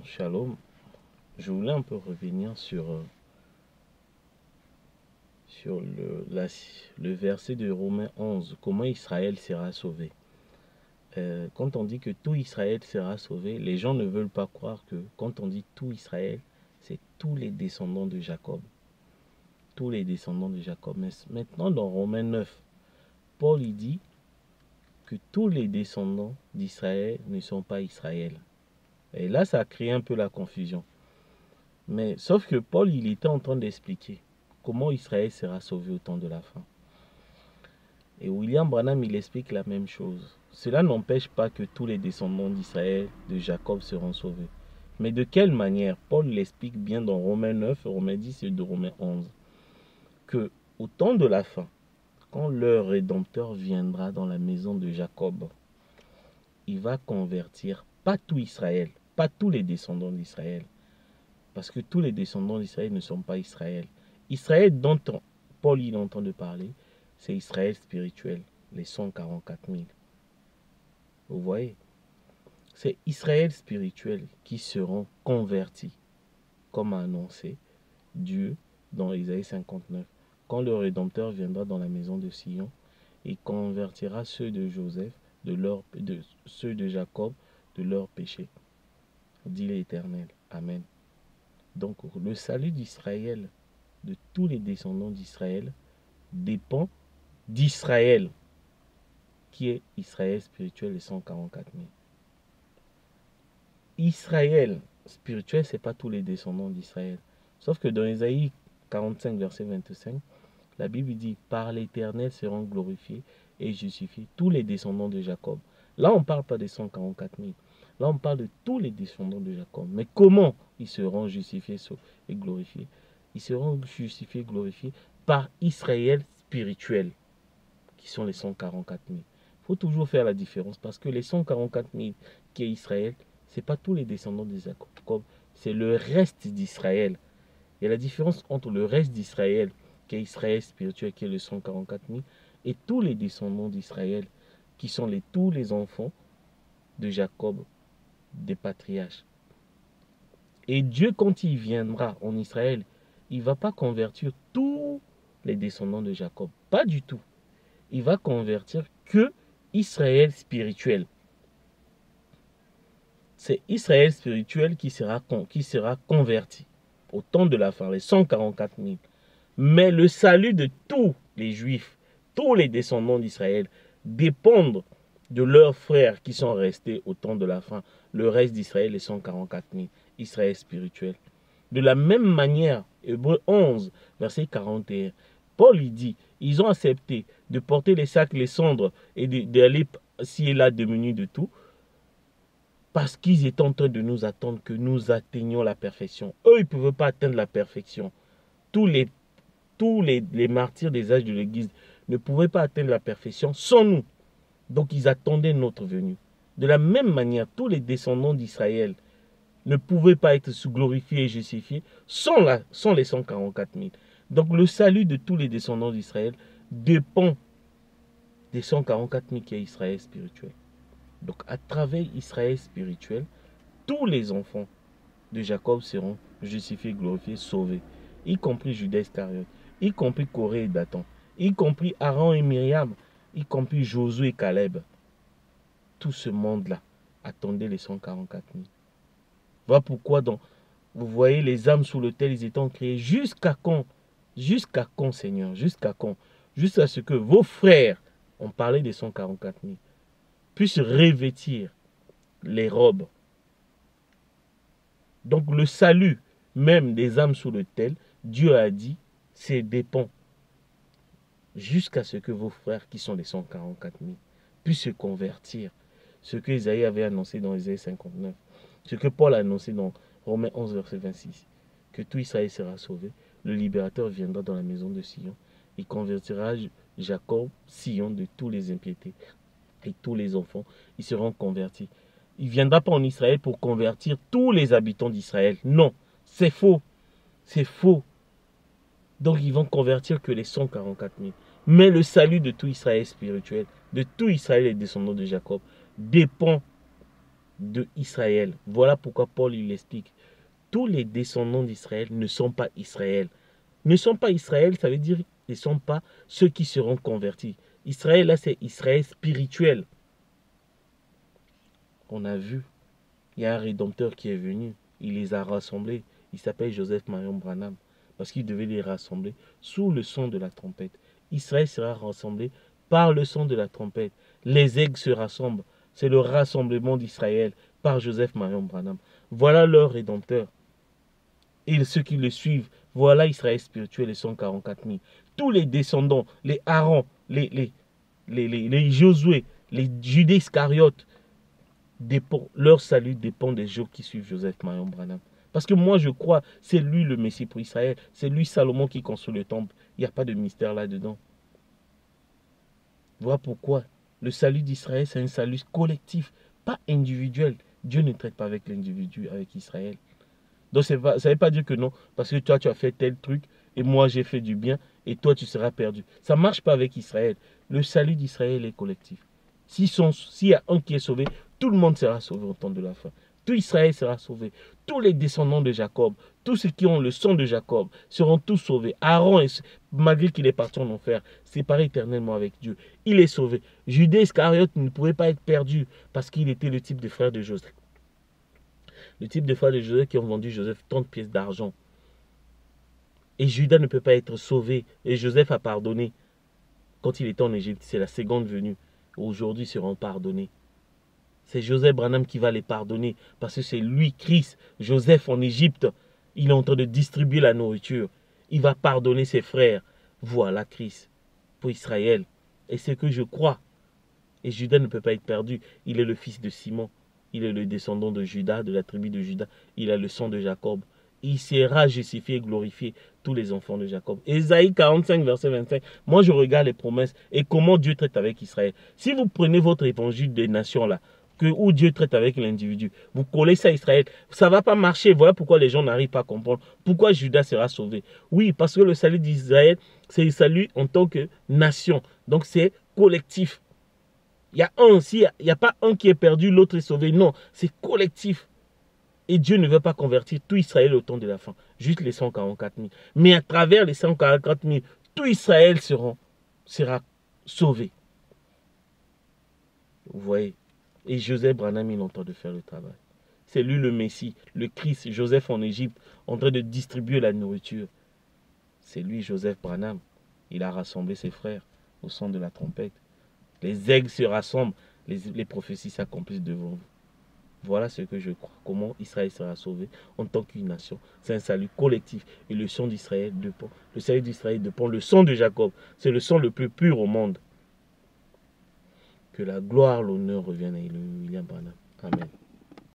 Shalom. Je voulais un peu revenir sur le verset de Romains 11. Comment Israël sera sauvé. Quand on dit que tout Israël sera sauvé, les gens ne veulent pas croire que quand on dit tout Israël, c'est tous les descendants de Jacob. Tous les descendants de Jacob. Mais maintenant, dans Romains 9, Paul il dit que tous les descendants d'Israël ne sont pas Israël. Et là, ça a créé un peu la confusion. Mais sauf que Paul, il était en train d'expliquer comment Israël sera sauvé au temps de la fin. Et William Branham, il explique la même chose. Cela n'empêche pas que tous les descendants d'Israël, de Jacob, seront sauvés. Mais de quelle manière? Paul l'explique bien dans Romains 9, Romains 10 et de Romains 11. Que au temps de la fin, quand leur Rédempteur viendra dans la maison de Jacob, il va convertir pas tout Israël, pas tous les descendants d'Israël. Parce que tous les descendants d'Israël ne sont pas Israël. Israël dont Paul il entend de parler, c'est Israël spirituel, les 144 000. Vous voyez? C'est Israël spirituel qui seront convertis, comme a annoncé Dieu dans Isaïe 59. Quand le Rédempteur viendra dans la maison de Sion, il convertira ceux de Joseph, ceux de Jacob, de leurs péchés. Dit l'Éternel. Amen. Donc le salut d'Israël, de tous les descendants d'Israël, dépend d'Israël, qui est Israël spirituel, les 144 000. Israël spirituel, ce n'est pas tous les descendants d'Israël. Sauf que dans Isaïe 45, verset 25, la Bible dit « Par l'Éternel seront glorifiés et justifiés tous les descendants de Jacob ». Là, on ne parle pas des 144 000. Là, on parle de tous les descendants de Jacob. Mais comment ils seront justifiés et glorifiés? Ils seront justifiés et glorifiés par Israël spirituel, qui sont les 144 000. Il faut toujours faire la différence, parce que les 144 000 qui est Israël, ce n'est pas tous les descendants de Jacob, c'est le reste d'Israël. Il y a la différence entre le reste d'Israël, qui est Israël spirituel, qui est le 144 000, et tous les descendants d'Israël, qui sont tous les enfants de Jacob, des patriarches. Et Dieu, quand il viendra en Israël, il ne va pas convertir tous les descendants de Jacob. Pas du tout. Il va convertir que Israël spirituel. C'est Israël spirituel qui sera converti au temps de la fin, les 144 000. Mais le salut de tous les Juifs, tous les descendants d'Israël, dépendent de leurs frères qui sont restés au temps de la fin. Le reste d'Israël, les 144 000, Israël spirituel. De la même manière, Hébreux 11, verset 41, Paul il dit, ils ont accepté de porter les sacs, les cendres et d'aller ci et là diminuer de tout, parce qu'ils étaient en train de nous attendre que nous atteignions la perfection. Eux, ils ne pouvaient pas atteindre la perfection. Tous les martyrs des âges de l'Église ne pouvaient pas atteindre la perfection sans nous. Donc, ils attendaient notre venue. De la même manière, tous les descendants d'Israël ne pouvaient pas être glorifiés et justifiés sans les 144 000. Donc, le salut de tous les descendants d'Israël dépend des 144 000 qui est Israël spirituel. Donc, à travers Israël spirituel, tous les enfants de Jacob seront justifiés, glorifiés, sauvés, y compris Judas Iscariote, y compris Corée et Dathan, y compris Aaron et Myriam, y compris Josué et Caleb. Tout ce monde-là attendait les 144 000. Voilà pourquoi vous voyez les âmes sous l'autel, ils étaient créés jusqu'à quand? Jusqu'à quand, Seigneur? Jusqu'à quand? Jusqu'à ce que vos frères, on parlait des 144 000, puissent revêtir les robes. Donc le salut même des âmes sous l'autel, Dieu a dit, c'est dépend. Jusqu'à ce que vos frères, qui sont les 144 000, puissent se convertir. Ce que Isaïe avait annoncé dans Isaïe 59. Ce que Paul a annoncé dans Romains 11, verset 26. Que tout Israël sera sauvé. Le libérateur viendra dans la maison de Sion. Il convertira Jacob, Sion, de tous les impiétés. Et tous les enfants, ils seront convertis. Il ne viendra pas en Israël pour convertir tous les habitants d'Israël. Non, c'est faux. C'est faux. Donc ils vont convertir que les 144 000. Mais le salut de tout Israël spirituel, de tout Israël et descendants de Jacob, dépend d'Israël. Voilà pourquoi Paul il explique. Tous les descendants d'Israël ne sont pas Israël. Ne sont pas Israël, ça veut dire qu'ils ne sont pas ceux qui seront convertis. Israël, là, c'est Israël spirituel. On a vu, il y a un rédempteur qui est venu. Il les a rassemblés. Il s'appelle Joseph Marion Branham. Parce qu'il devait les rassembler sous le son de la trompette. Israël sera rassemblé par le son de la trompette. Les aigles se rassemblent. C'est le rassemblement d'Israël par Joseph Marion Branham. Voilà leur rédempteur. Et ceux qui le suivent, voilà Israël spirituel, les 144 000. Tous les descendants, les Aaron, les Josué, les Judas Iscariotes, leur salut dépend des gens qui suivent Joseph Marion Branham. Parce que moi je crois, c'est lui le Messie pour Israël, c'est lui Salomon qui construit le temple. Il n'y a pas de mystère là-dedans. Voilà pourquoi le salut d'Israël, c'est un salut collectif, pas individuel. Dieu ne traite pas avec l'individu, avec Israël. Donc ça ne veut pas dire que non, parce que toi tu as fait tel truc, et moi j'ai fait du bien, et toi tu seras perdu. Ça ne marche pas avec Israël. Le salut d'Israël est collectif. S'il y a un qui est sauvé, tout le monde sera sauvé au temps de la fin. Tout Israël sera sauvé. Tous les descendants de Jacob, tous ceux qui ont le sang de Jacob, seront tous sauvés. Aaron, malgré qu'il est parti en enfer, séparé éternellement avec Dieu, il est sauvé. Judas Iscariote ne pouvait pas être perdu parce qu'il était le type de frère de Joseph. Le type de frère de Joseph qui ont vendu Joseph 30 pièces d'argent. Et Judas ne peut pas être sauvé. Et Joseph a pardonné. Quand il était en Égypte, c'est la seconde venue. Aujourd'hui, ils seront pardonnés. C'est Joseph Branham qui va les pardonner. Parce que c'est lui, Christ, Joseph en Égypte. Il est en train de distribuer la nourriture. Il va pardonner ses frères. Voilà Christ pour Israël. Et c'est que je crois. Et Judas ne peut pas être perdu. Il est le fils de Simon. Il est le descendant de Judas, de la tribu de Judas. Il a le sang de Jacob. Il sera justifié et glorifié, tous les enfants de Jacob. Ésaïe 45, verset 25. Moi, je regarde les promesses et comment Dieu traite avec Israël. Si vous prenez votre évangile des nations là, où Dieu traite avec l'individu, vous collez ça à Israël, ça ne va pas marcher. Voilà pourquoi les gens n'arrivent pas à comprendre. Pourquoi Judas sera sauvé. Oui, parce que le salut d'Israël, c'est le salut en tant que nation. Donc c'est collectif. Il y a un, il n'y a pas un qui est perdu, l'autre est sauvé. Non, c'est collectif. Et Dieu ne veut pas convertir tout Israël au temps de la fin. Juste les 144 000. Mais à travers les 144 000, tout Israël sera sauvé. Vous voyez. Et Joseph Branham, il est en train de faire le travail. C'est lui le Messie, le Christ, Joseph en Égypte, en train de distribuer la nourriture. C'est lui, Joseph Branham. Il a rassemblé ses frères au son de la trompette. Les aigles se rassemblent, les prophéties s'accomplissent devant vous. Voilà ce que je crois. Comment Israël sera sauvé en tant qu'une nation. C'est un salut collectif. Et le sang d'Israël dépend. Le salut d'Israël dépend. Le sang de Jacob. C'est le sang le plus pur au monde. Que la gloire, l'honneur reviennent à William Branham. Amen.